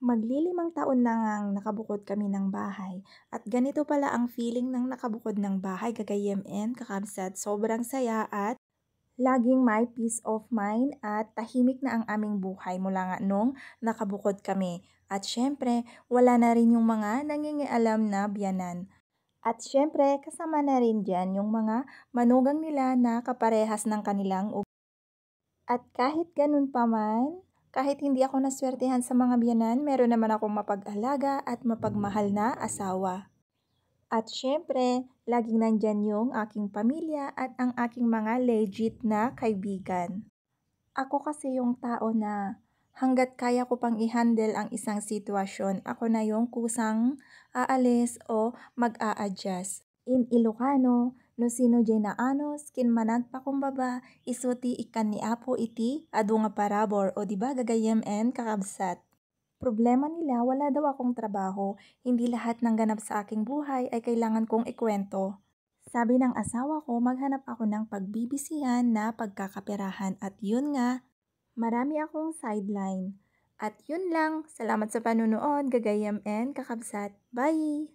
Maglilimang taon na ngang nakabukod kami ng bahay at ganito pala ang feeling ng nakabukod ng bahay kagayemen kakabsat sobrang saya at laging may peace of mind at tahimik na ang aming buhay mula nga nung nakabukod kami. At syempre, wala na rin yung mga nangingialam na biyanan. At syempre, kasama na rin dyan yung mga manugang nila na kaparehas ng kanilang. At kahit ganun pa man, kahit hindi ako naswertehan sa mga biyenan, meron naman akong mapag-alaga at mapagmahal na asawa. At syempre, laging nandyan yung aking pamilya at ang aking mga legit na kaibigan. Ako kasi yung tao na hangga't kaya ko pang i-handle ang isang sitwasyon, ako na yung kusang aalis o mag-a-adjust. In Ilocano, no sino jay na anos, kinmanag pa kumbaba, isuti ikan ni Apo iti, adu nga parabor, o diba gagayem en kakabsat. Problema nila, wala daw akong trabaho, hindi lahat ng ganap sa aking buhay ay kailangan kong ikwento. Sabi ng asawa ko, maghanap ako ng pagbibisihan na pagkakaperahan at yun nga, marami akong sideline. At yun lang, salamat sa panunood, gagayam and kakabsat. Bye!